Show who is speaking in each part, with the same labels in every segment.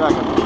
Speaker 1: track him.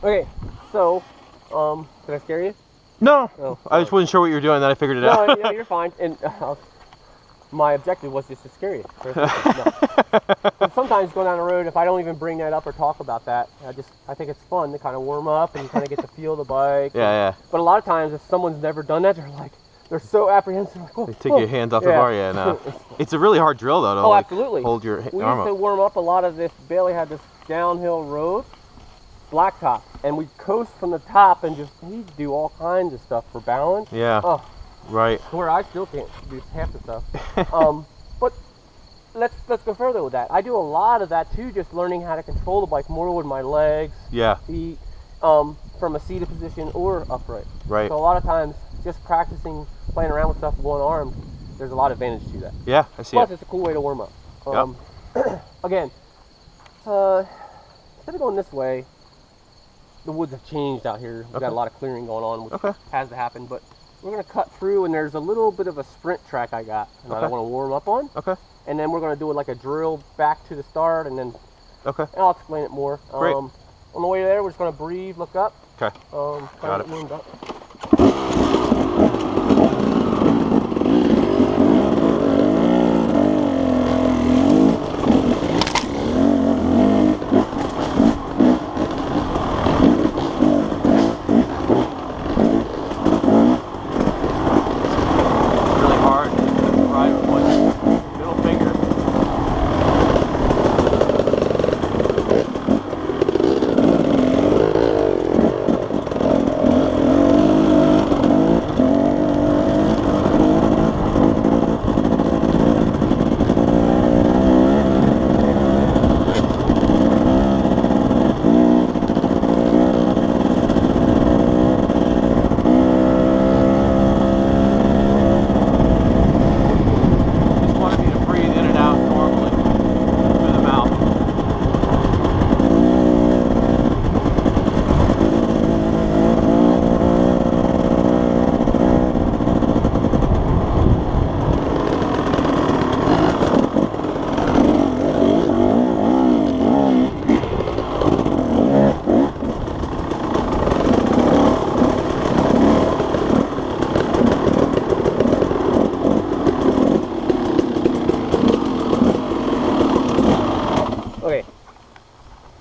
Speaker 2: Okay, so, did I scare you?
Speaker 1: No,
Speaker 2: Oh,
Speaker 1: I just wasn't sure what you were doing, then I figured it out.
Speaker 2: No, you're fine. And my objective was just to scare you. No. Sometimes going down the road, if I don't even bring that up or talk about that, I think it's fun to kind of warm up and you kind of get to feel the bike.
Speaker 1: Yeah.
Speaker 2: But a lot of times, if someone's never done that, they're so apprehensive. Like, oh,
Speaker 1: They take your hands off the bar, yeah. No. It's a really hard drill, though, to
Speaker 2: absolutely.
Speaker 1: Hold your arm up.
Speaker 2: We used to warm up a lot of this. Bailey had this downhill road, blacktop, and we'd coast from the top and he'd do all kinds of stuff for balance.
Speaker 1: Yeah.
Speaker 2: Oh,
Speaker 1: right.
Speaker 2: Where I still can't do half the stuff. But let's go further with that. I do a lot of that too, just learning how to control the bike more with my legs.
Speaker 1: Yeah.
Speaker 2: Feet, from a seated position or upright.
Speaker 1: Right.
Speaker 2: So a lot of times, just practicing playing around with stuff with one arm, there's a lot of advantage to that.
Speaker 1: Yeah, I see.
Speaker 2: Plus, it's a cool way to warm up. Again, instead of going this way, the woods have changed out here. We've got a lot of clearing going on, which has to happen, but we're going to cut through, and there's a little bit of a sprint track I got, and I want to warm up on. Okay. And then we're going to do it like a drill back to the start, and then and I'll explain it more.
Speaker 1: Great.
Speaker 2: On the way there, we're just going to breathe, look up.
Speaker 1: Okay.
Speaker 2: Got it. Warmed up.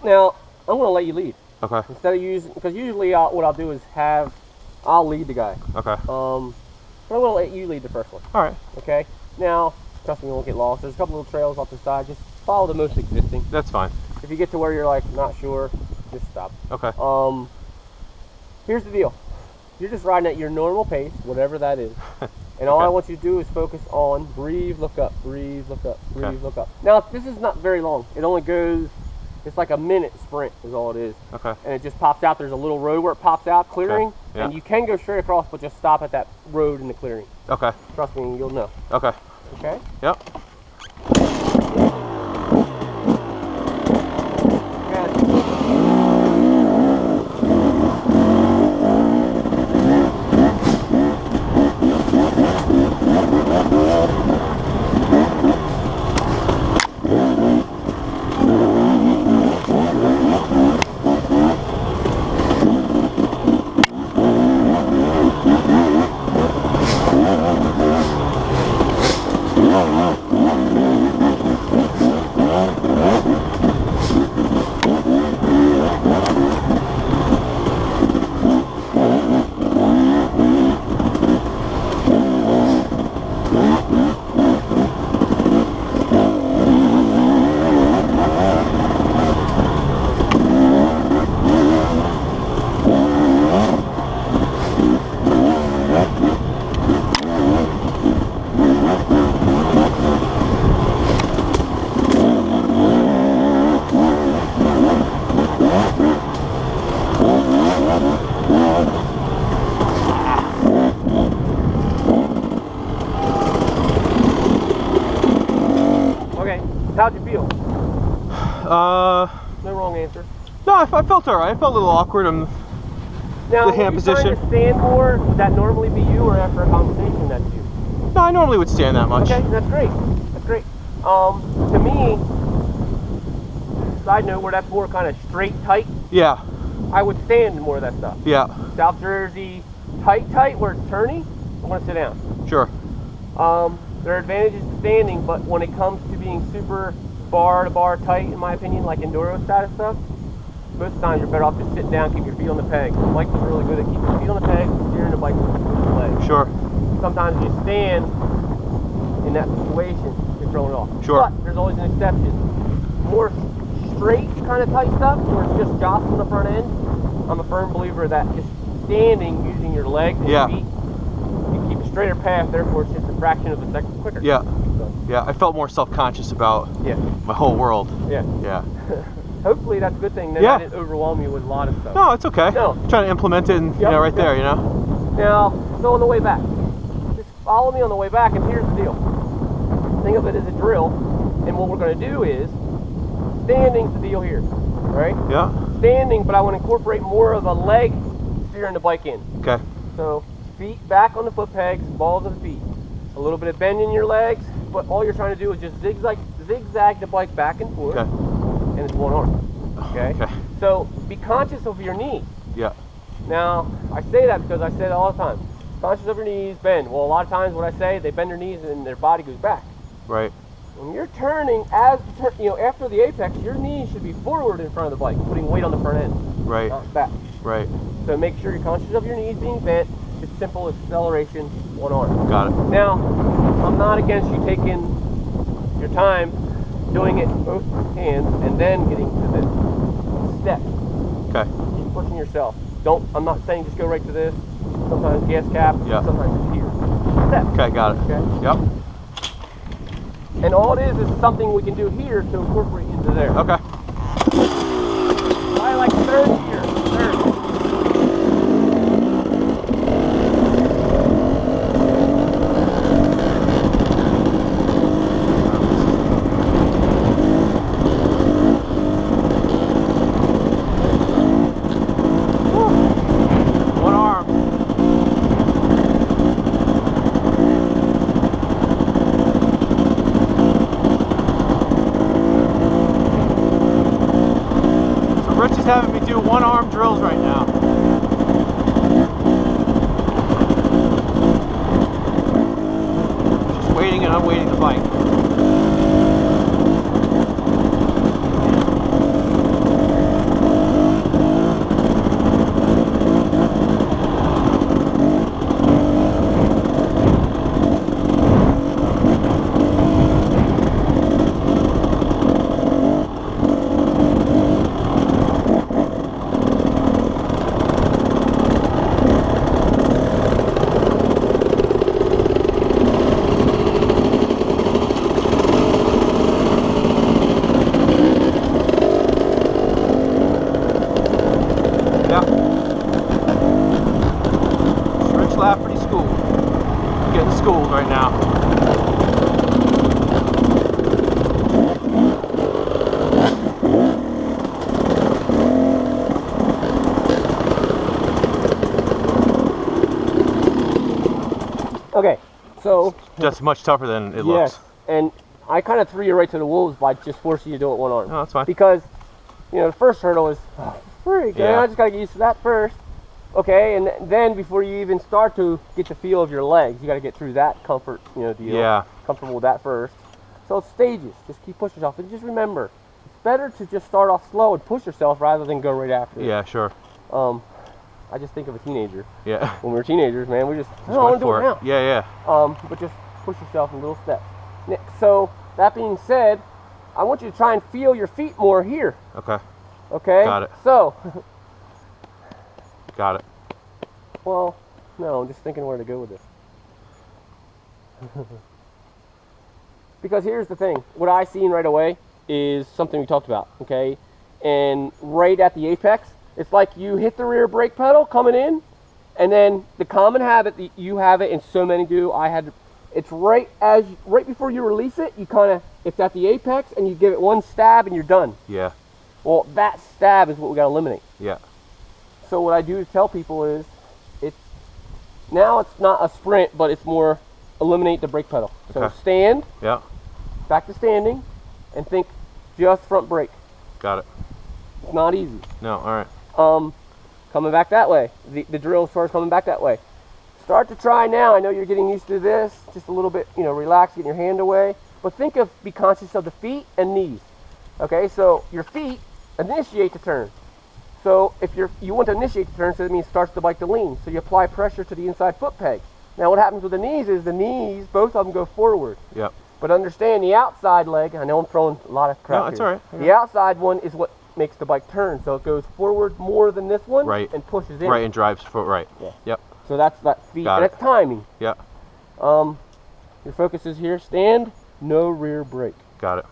Speaker 2: Now, I'm going to let you lead.
Speaker 1: Okay.
Speaker 2: Instead of using, because usually what I'll do is I'll lead the guy.
Speaker 1: Okay.
Speaker 2: But I'm gonna let you lead the first one.
Speaker 1: All right.
Speaker 2: Okay. Now, trust me, you won't get lost. There's a couple little trails off the side. Just follow the most existing.
Speaker 1: That's fine.
Speaker 2: If you get to where you're like not sure, just stop.
Speaker 1: Okay.
Speaker 2: Here's the deal. You're just riding at your normal pace, whatever that is. And all I want you to do is focus on breathe, look up, breathe, look up, breathe, look up. Now, this is not very long. It only goes, it's like a minute sprint is all it is.
Speaker 1: Okay.
Speaker 2: And it just pops out. There's a little road where it pops out, clearing.
Speaker 1: Okay. Yeah.
Speaker 2: And you can go straight across, but just stop at that road in the clearing.
Speaker 1: Okay.
Speaker 2: Trust me, you'll know.
Speaker 1: Okay.
Speaker 2: Okay?
Speaker 1: Yep.
Speaker 2: How'd you feel? No wrong answer.
Speaker 1: No, I felt all right. I felt a little awkward.
Speaker 2: Now,
Speaker 1: the hand position.
Speaker 2: Trying to stand more, would that normally be you, or after a conversation that's you?
Speaker 1: No, I normally would stand that much.
Speaker 2: Okay, that's great. That's great. To me, side note, where that's more kind of straight, tight.
Speaker 1: Yeah.
Speaker 2: I would stand more of that stuff.
Speaker 1: Yeah.
Speaker 2: South Jersey, tight, where it's turning, I want to sit down.
Speaker 1: Sure.
Speaker 2: There are advantages to standing, but when it comes to being super bar-to-bar tight, in my opinion, like enduro status stuff, most of the time you're better off just sitting down, keep your feet on the peg. Mike was really good at keeping your feet on the peg, steering the bike with the legs.
Speaker 1: Sure.
Speaker 2: Sometimes you stand in that situation, you're throwing it off.
Speaker 1: Sure.
Speaker 2: But there's always an exception. More straight kind of tight stuff, where it's just jostling the front end, I'm a firm believer that just standing, using your legs and your feet, you keep a straighter path, therefore it's just a fraction of a second quicker.
Speaker 1: Yeah.
Speaker 2: So.
Speaker 1: Yeah, I felt more self-conscious about my whole world.
Speaker 2: Yeah.
Speaker 1: Yeah.
Speaker 2: Hopefully that's a good thing. Then I didn't overwhelm you with a lot of stuff.
Speaker 1: No, it's okay.
Speaker 2: No.
Speaker 1: I'm trying to implement it, and, right there, you know.
Speaker 2: Now, so on the way back, just follow me on the way back, and here's the deal. Think of it as a drill, and what we're going to do is, standing's the deal here, right?
Speaker 1: Yeah.
Speaker 2: Standing, but I want to incorporate more of a leg steering the bike in.
Speaker 1: Okay.
Speaker 2: So, feet back on the foot pegs, balls of the feet. A little bit of bend in your legs, but all you're trying to do is just zigzag the bike back and forth, and it's one arm. Okay? So be conscious of your knees.
Speaker 1: Yeah.
Speaker 2: Now, I say that because I say it all the time. Conscious of your knees, bend. Well, a lot of times what I say, they bend their knees and their body goes back.
Speaker 1: Right.
Speaker 2: When you're turning, after the apex, your knees should be forward in front of the bike, putting weight on the front end,
Speaker 1: right,
Speaker 2: not back.
Speaker 1: Right.
Speaker 2: So make sure you're conscious of your knees being bent. Just simple acceleration, one arm.
Speaker 1: Got it.
Speaker 2: Now, I'm not against you taking your time, doing it both hands, and then getting to this step. Okay. Keep pushing yourself. I'm not saying just go right to this. Sometimes gas cap.
Speaker 1: Yeah.
Speaker 2: Sometimes it's here. Step.
Speaker 1: Okay, got it.
Speaker 2: Okay.
Speaker 1: Yep.
Speaker 2: And all it is something we can do here to incorporate into there.
Speaker 1: Okay.
Speaker 2: I like third here. Third. So
Speaker 1: just much tougher than it looks.
Speaker 2: Yes, and I kind of threw you right to the wolves by just forcing you to do it one arm.
Speaker 1: No, that's fine.
Speaker 2: Because, you know, the first hurdle is, freak,
Speaker 1: yeah.
Speaker 2: I just got to get used to that first. Okay, and then before you even start to get the feel of your legs, you got to get through that comfort, you know, deal.
Speaker 1: Yeah.
Speaker 2: Comfortable with that first. So it's stages. Just keep pushing yourself. And just remember, it's better to just start off slow and push yourself rather than go right after it.
Speaker 1: Yeah, sure.
Speaker 2: I just think of a teenager.
Speaker 1: Yeah.
Speaker 2: When we were teenagers, man, we just I want to do it now.
Speaker 1: Yeah, yeah.
Speaker 2: But just push yourself in little steps. So that being said, I want you to try and feel your feet more here.
Speaker 1: Okay.
Speaker 2: Okay?
Speaker 1: Got it.
Speaker 2: So.
Speaker 1: Got it.
Speaker 2: Well, no, I'm just thinking where to go with this. Because here's the thing. What I seen right away is something we talked about, okay? And right at the apex, it's like you hit the rear brake pedal coming in, and then the common habit that you have it, and so many do, it's right before you release it, you kind of, it's at the apex, and you give it one stab and you're done.
Speaker 1: Yeah.
Speaker 2: Well, that stab is what we got to eliminate.
Speaker 1: Yeah.
Speaker 2: So what I do to tell people is, now it's not a sprint, but it's more eliminate the brake pedal. So
Speaker 1: okay.
Speaker 2: Stand,
Speaker 1: yeah,
Speaker 2: back to standing, and think just front brake.
Speaker 1: Got it.
Speaker 2: It's not easy.
Speaker 1: No, all right.
Speaker 2: Coming back that way. The drill as far as coming back that way. Start to try now. I know you're getting used to this, just a little bit, you know, relax, getting your hand away. But be conscious of the feet and knees. Okay, so your feet initiate the turn. So if you want to initiate the turn, so that means starts the bike to lean. So you apply pressure to the inside foot peg. Now what happens with the knees is the knees, both of them go forward.
Speaker 1: Yep.
Speaker 2: But understand the outside leg, I know I'm throwing a lot of crap
Speaker 1: no, it's
Speaker 2: here.
Speaker 1: all right.
Speaker 2: The outside one is what makes the bike turn. So it goes forward more than this one
Speaker 1: right.
Speaker 2: and pushes in.
Speaker 1: Right, and drives foot right.
Speaker 2: Yeah.
Speaker 1: Yep.
Speaker 2: So that's that feet, and that's timing.
Speaker 1: Yeah.
Speaker 2: Your focus is here, stand, no rear brake.
Speaker 1: Got it.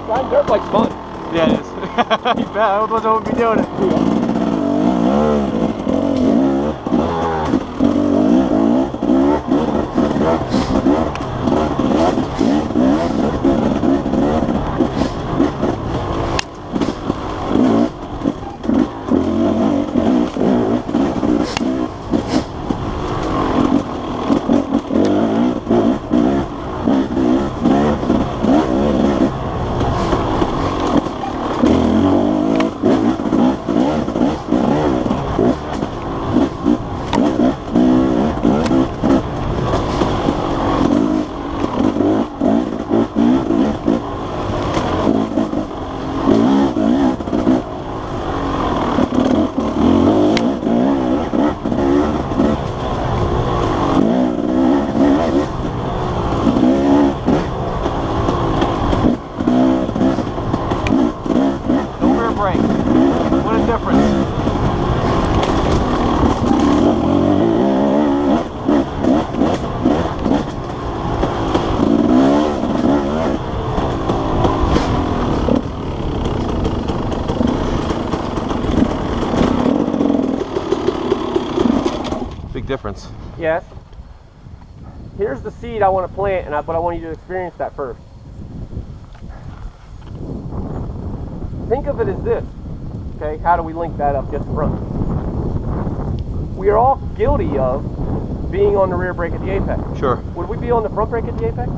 Speaker 2: Riding dirt bike's fun.
Speaker 1: Yeah, it is. You bet. Otherwise I wouldn't be doing it. Difference.
Speaker 2: Yes. Here's the seed I want to plant, but I want you to experience that first. Think of it as this. Okay, how do we link that up just front? We are all guilty of being on the rear brake at the apex.
Speaker 1: Sure.
Speaker 2: Would we be on the front brake at the apex?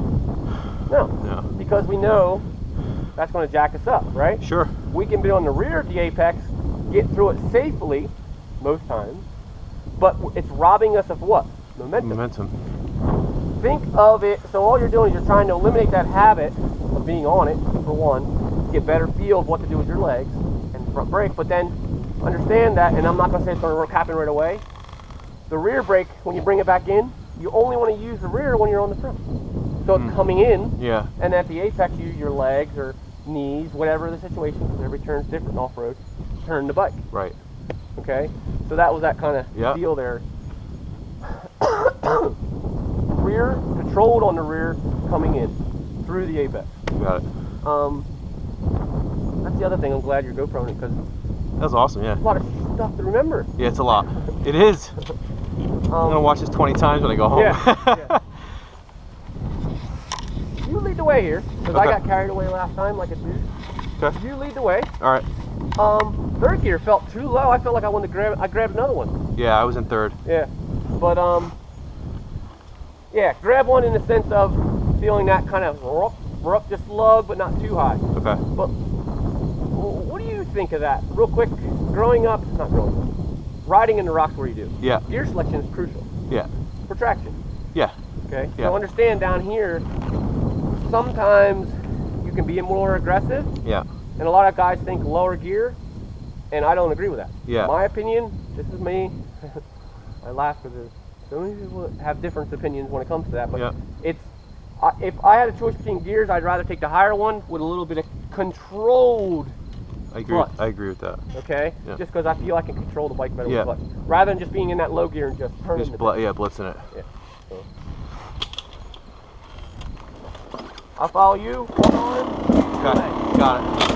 Speaker 2: No.
Speaker 1: No.
Speaker 2: Because we know that's going to jack us up, right?
Speaker 1: Sure.
Speaker 2: We can be on the rear at the apex, get through it safely, most times, but it's robbing us of what? Momentum. Think of it, so all you're doing is you're trying to eliminate that habit of being on it, for one, get better feel of what to do with your legs and front brake, but then understand that, and I'm not going to say it's going to happen right away, the rear brake, when you bring it back in, you only want to use the rear when you're on the front. So it's coming in,
Speaker 1: yeah,
Speaker 2: and at the apex, you use your legs or knees, whatever the situation, because every turn's different off-road, turn the bike.
Speaker 1: Right.
Speaker 2: Okay, so that was that kind of deal there. Rear, controlled on the rear, coming in through the apex.
Speaker 1: Got it.
Speaker 2: That's the other thing. I'm glad you're GoProing it because
Speaker 1: that was awesome. Yeah.
Speaker 2: A lot of stuff to remember.
Speaker 1: Yeah, it's a lot. It is. I'm gonna watch this 20 times when I go home.
Speaker 2: Yeah. You lead the way here because I got carried away last time like a dude.
Speaker 1: Okay.
Speaker 2: You lead the way.
Speaker 1: All right.
Speaker 2: Third gear felt too low. I felt like I wanted to grab. I grabbed another one.
Speaker 1: Yeah, I was in third.
Speaker 2: Yeah, but yeah, grab one in the sense of feeling that kind of rough, just lug, but not too high.
Speaker 1: Okay.
Speaker 2: But what do you think of that? Real quick, not growing up, riding in the rocks where you do.
Speaker 1: Yeah.
Speaker 2: Gear selection is crucial.
Speaker 1: Yeah.
Speaker 2: For traction.
Speaker 1: Yeah.
Speaker 2: Okay.
Speaker 1: Yeah.
Speaker 2: So understand down here, sometimes you can be more aggressive.
Speaker 1: Yeah.
Speaker 2: And a lot of guys think lower gear, and I don't agree with that.
Speaker 1: Yeah.
Speaker 2: My opinion, this is me. I laugh because so many people have different opinions when it comes to that, but it's if I had a choice between gears, I'd rather take the higher one with a little bit of controlled clutch.
Speaker 1: I agree with that.
Speaker 2: Okay?
Speaker 1: Yeah.
Speaker 2: Just because I feel I can control the bike better with clutch. Rather than just being in that low gear and just turning
Speaker 1: just blitzing it.
Speaker 2: Yeah. So. I'll follow you.
Speaker 1: Okay, got it.